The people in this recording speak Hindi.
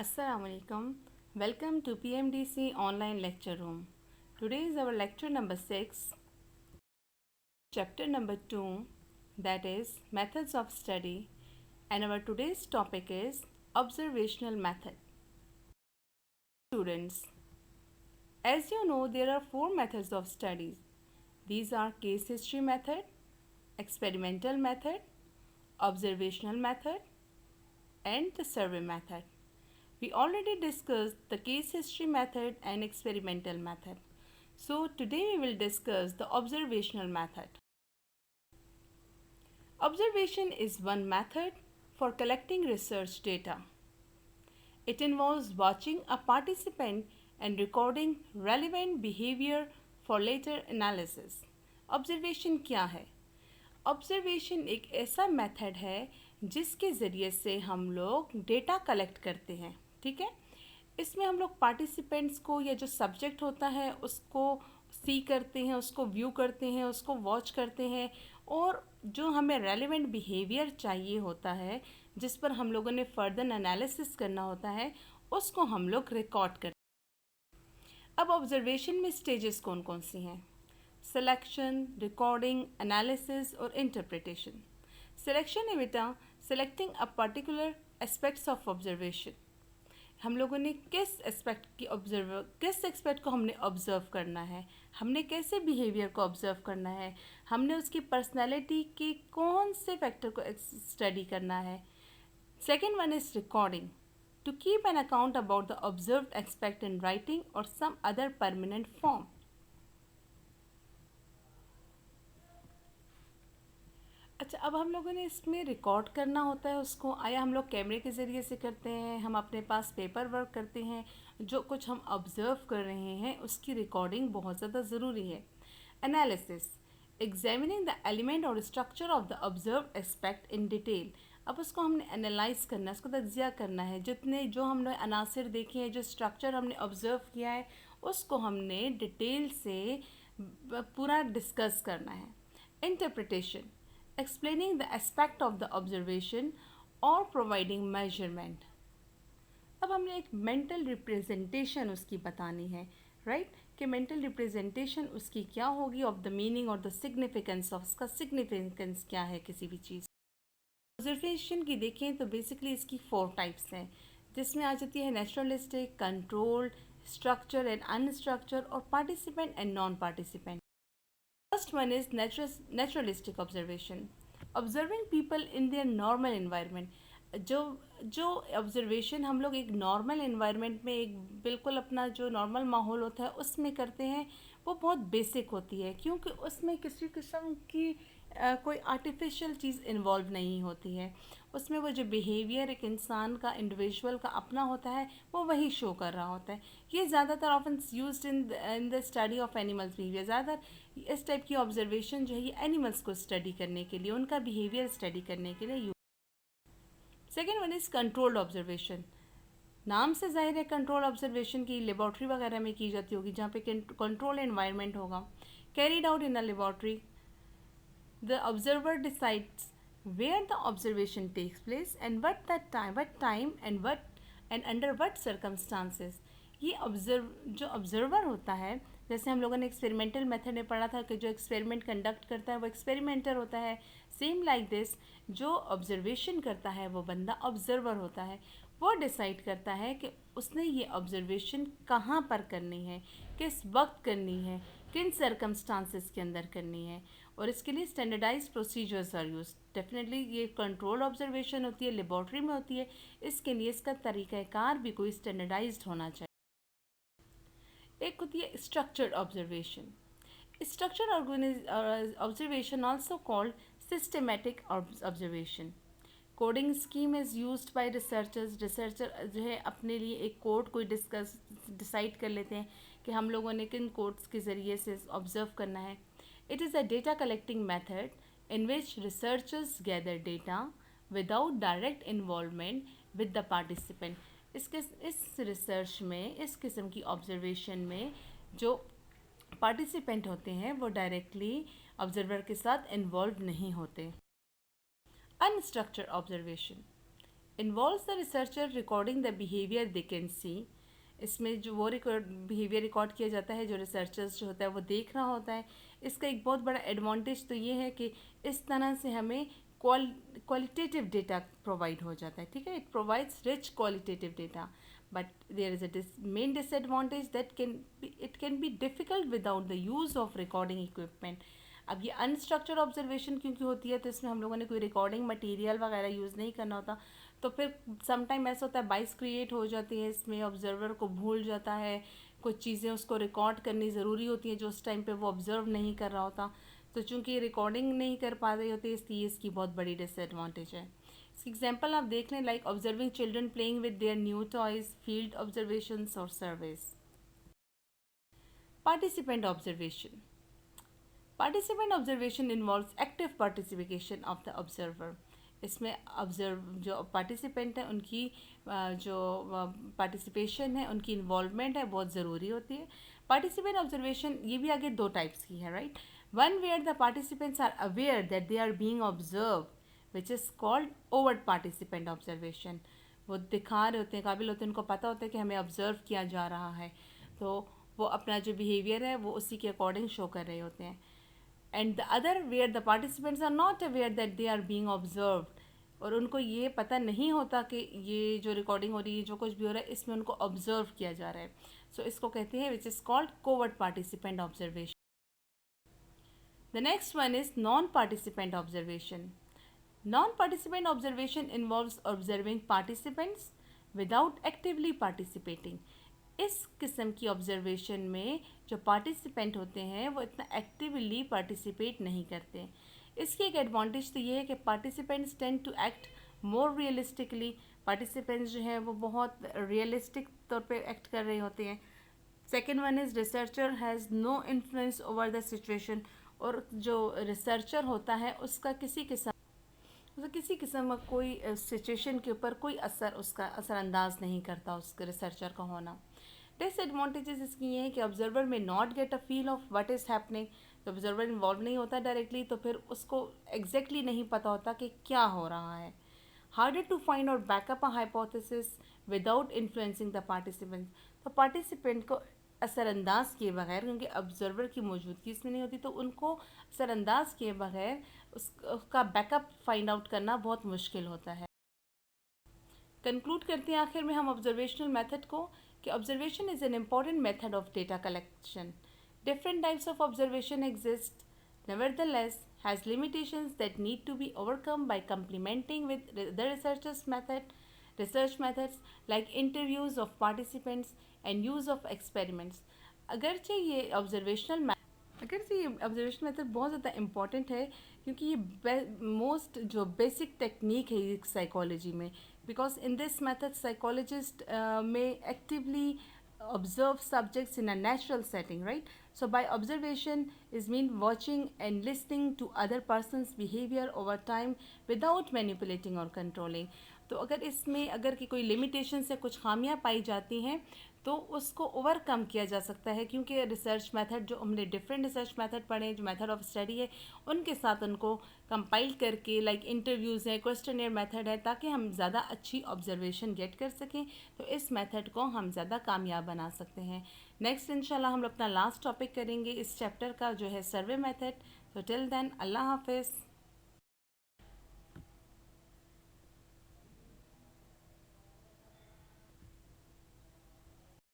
Assalamu alaikum. Welcome to PMDC online lecture room. Today is our lecture number 6, chapter number 2, that is methods of study, and our today's topic is observational method. Students, as you know, there are 4 methods of studies. These are case history method, experimental method, observational method, and the survey method. We already discussed the case history method and experimental method. So today we will discuss the observational method. Observation is one method for collecting research data. It involves watching a participant and recording relevant behavior for later analysis. Observation क्या है? ऑब्जर्वेशन एक ऐसा मेथड है जिसके ज़रिए से हम लोग डेटा कलेक्ट करते हैं, ठीक है। इसमें हम लोग पार्टिसिपेंट्स को या जो सब्जेक्ट होता है उसको सी करते हैं, उसको व्यू करते हैं, उसको वॉच करते हैं और जो हमें रेलेवेंट बिहेवियर चाहिए होता है जिस पर हम लोगों ने फर्दर एनालिसिस करना होता है उसको हम लोग रिकॉर्ड करते हैं। अब ऑब्जर्वेशन में स्टेजेस कौन कौन सी हैं? सिलेक्शन, रिकॉर्डिंग, एनालिसिस और इंटरप्रिटेशन। सिलेक्शन है बेटा selecting a particular aspects of observation. हम लोगों ने किस एस्पेक्ट को हमने ऑब्जर्व करना है, हमने कैसे बिहेवियर को ऑब्जर्व करना है, हमने उसकी पर्सनैलिटी के कौन से फैक्टर को स्टडी करना है। Second one is recording, to keep an account about the observed aspect in writing or some other permanent form. अच्छा, अब हम लोगों ने इसमें रिकॉर्ड करना होता है उसको, आया हम लोग कैमरे के ज़रिए से करते हैं, हम अपने पास पेपर वर्क करते हैं, जो कुछ हम ऑब्ज़र्व कर रहे हैं उसकी रिकॉर्डिंग बहुत ज़्यादा ज़रूरी है। एनालिसिस, एग्जामिनिंग द एलिमेंट और structure of the observe aspect in detail. अब उसको हमने एनालाइज करना है, उसको तज्जिया करना है, जितने जो हमने अनासर देखे हैं, जो स्ट्रक्चर हमने ऑब्ज़र्व किया है उसको हमने डिटेल से पूरा डिस्कस करना है। Interpretation, explaining the aspect of the observation or providing measurement. अब हमने एक मेंटल रिप्रेजेंटेशन उसकी बतानी है, राइट कि मेंटल रिप्रेजेंटेशन उसकी क्या होगी ऑफ द मीनिंग और द सिग्निफिकेंस ऑफ, उसका सिग्निफिकेंस क्या है किसी भी चीज़। ऑब्जर्वेशन की देखें तो बेसिकली इसकी 4 टाइप्स हैं, जिसमें आ जाती है naturalistic, controlled, structure and unstructure और participant and non participant. First one is naturalistic observation, observing people in their normal environment. जो ऑब्जर्वेशन हम लोग एक नॉर्मल इन्वायरमेंट में, एक बिल्कुल अपना जो नॉर्मल माहौल होता है उसमें करते हैं, वो बहुत बेसिक होती है क्योंकि उसमें किसी किस्म की कोई आर्टिफिशियल चीज़ इन्वॉल्व नहीं होती है। उसमें वो जो बिहेवियर एक इंसान का, इंडिविजुअल का अपना होता है, वो वही शो कर रहा होता है। ये ज़्यादातर often used in the study of animals behaviour. ज़्यादातर इस टाइप की ऑब्जर्वेशन जो है ये एनिमल्स को स्टडी करने के लिए, उनका बिहेवियर स्टडी करने के लिए use. Second one is controlled observation. नाम से जाहिर है कंट्रोल ऑब्जर्वेशन की लेबॉर्ट्री वगैरह में की जाती होगी, जहाँ पे कंट्रोल एनवायरनमेंट होगा। Carried out in a laboratory, the observer decides where the observation takes place and what time and under what circumstances. ये जो ऑब्जर्वर होता है, जैसे हम लोगों ने एक्सपेरिमेंटल मेथड में पढ़ा था कि जो एक्सपेरिमेंट कंडक्ट करता है वो एक्सपेरिमेंटर होता है, सेम लाइक दिस जो ऑब्जर्वेशन करता है वो बंदा ऑब्जर्वर होता है। वो डिसाइड करता है कि उसने ये ऑब्जर्वेशन कहाँ पर करनी है, किस वक्त करनी है, किन सर्कमस्टांसिस के अंदर करनी है, और इसके लिए standardize procedures are use. Definitely ये कंट्रोल ऑब्जर्वेशन होती है, लेबॉर्ट्री में होती है, इसके लिए इसका तरीक़ाकार भी कोई स्टैंडर्डाइज्ड होना चाहिए। एक होती है structured observation. Structured observation also called systematic observation. Coding scheme is used by researchers. Researcher जो है अपने लिए एक कोड कोई डिसाइड कर लेते हैं कि हम लोगों ने किन कोड्स के ज़रिए से ऑब्ज़र्व करना है। It is a data collecting method in which researchers gather data without direct involvement with the participant. इस रिसर्च में, इस किस्म की ऑब्जर्वेशन में जो पार्टिसिपेंट होते हैं वो डायरेक्टली ऑब्जर्वर के साथ इन्वॉल्व नहीं होते। Unstructured observation, involves the researcher recording the behaviour they can see. इसमें जो वो बिहेवियर रिकॉर्ड किया जाता है जो रिसर्चर्स जो होता है वो देख रहा होता है। इसका एक बहुत बड़ा एडवांटेज तो ये है कि इस तरह से हमें क्वालिटेटिव डेटा प्रोवाइड हो जाता है, ठीक है। It provides rich qualitative data, but there is a main disadvantage that it can be difficult without the use of recording equipment. अब ये अनस्ट्रक्चर्ड ऑब्जर्वेशन क्योंकि होती है तो इसमें हम लोगों ने कोई रिकॉर्डिंग मटेरियल वगैरह यूज़ नहीं करना होता, तो फिर समटाइम ऐसा होता है बाइस क्रिएट हो जाती है, इसमें ऑब्जर्वर को भूल जाता है, कुछ चीज़ें उसको रिकॉर्ड करनी ज़रूरी होती हैं जो उस टाइम पे वो ऑब्ज़र्व नहीं कर रहा होता। तो चूँकि रिकॉर्डिंग नहीं कर पा रही होती इसलिए इसकी बहुत बड़ी डिसएडवांटेज है। इसकी एग्जांपल आप देख लें, like observing children playing with their new toys, field observations और surveys. Participant observation. Participant observation involves active participation of the observer. इसमें ऑब्जर्व जो पार्टिसिपेंट हैं उनकी जो पार्टिसिपेशन है, उनकी इन्वॉल्वमेंट है, बहुत ज़रूरी होती है। पार्टिसिपेंट ऑब्जर्वेशन ये भी आगे दो टाइप्स की है, right. One where the participants are aware that they are being observe, which is called overt participant observation. वो दिखा रहे होते हैं, काबिल होते हैं, उनको पता होता है कि हमें ऑब्जर्व किया जा रहा है, तो वो अपना जो बिहेवियर है वो उसी के अकॉर्डिंग शो कर रहे होते हैं। And the other where the participants are not aware that they are being observed, और उनको ये पता नहीं होता कि ये जो रिकॉर्डिंग हो रही है, जो कुछ भी हो रहा है, इसमें उनको ऑब्जर्व किया जा रहा है। सो इसको कहते हैं विच is called covert participant observation. The next one is non participant observation. Non participant observation involves observing participants without actively participating. इस किस्म की ऑब्जर्वेशन में जो पार्टिसिपेंट होते हैं वो इतना एक्टिवली पार्टिसिपेट नहीं करते। इसकी एक एडवांटेज तो ये है कि participants tend to act more realistically. Participants जो हैं वो बहुत रियलिस्टिक तौर पे एक्ट कर रहे होते हैं। Second one is researcher has no influence over the situation. और जो रिसर्चर होता है उसका किसी किस्म का कोई सिचुएशन के ऊपर कोई असर, उसका असरअंदाज नहीं करता उसके रिसर्चर का होना। डिसएडवांटेजेस इसकी ये है कि ऑब्जर्वर में not get a feel of what is happening. तो ऑब्जर्वर इन्वॉल्व नहीं होता डायरेक्टली, तो फिर उसको एग्जैक्टली नहीं पता होता कि क्या हो रहा है। Harder to find out backup a hypothesis without influencing the participant. तो पार्टिसिपेंट को असरअंदाज किए बगैर, क्योंकि ऑब्जर्वर की मौजूदगी इसमें नहीं होती, तो उनको असरअंदाज किए बगैर उसका बैकअप फाइंड आउट करना बहुत मुश्किल होता है। कंक्लूड करते हैं आखिर में हम ऑब्जर्वेशनल मेथड को कि observation is an important method of data collection. Different types of observation exist, nevertheless has limitations that need to be overcome by complementing with the research methods like interviews of participants and use of experiments। अगरचे ये ऑब्जर्वेशन मेथड बहुत ज़्यादा इम्पॉर्टेंट है, क्योंकि ये मोस्ट जो बेसिक टेक्निक है साइकोलॉजी में, because in this method psychologist में actively observe subjects in a natural setting, right? So by observation is mean watching and listening to other person's behavior over time without manipulating or controlling। तो अगर इसमें अगर की कोई लिमिटेशन से कुछ खामियां पाई जाती हैं तो उसको ओवरकम किया जा सकता है, क्योंकि रिसर्च मेथड जो हमने डिफरेंट रिसर्च मेथड पढ़े, जो मेथड ऑफ स्टडी है, उनके साथ उनको कंपाइल करके लाइक इंटरव्यूज़ है, क्वेश्चनियर मेथड है, ताकि हम ज़्यादा अच्छी ऑब्जर्वेशन गेट कर सकें। तो इस मेथड को हम ज़्यादा कामयाब बना सकते हैं। नेक्स्ट इंशाल्लाह हम अपना लास्ट टॉपिक करेंगे इस चैप्टर का, जो है सर्वे मेथड। तो टिल देन अल्लाह हाफिज़।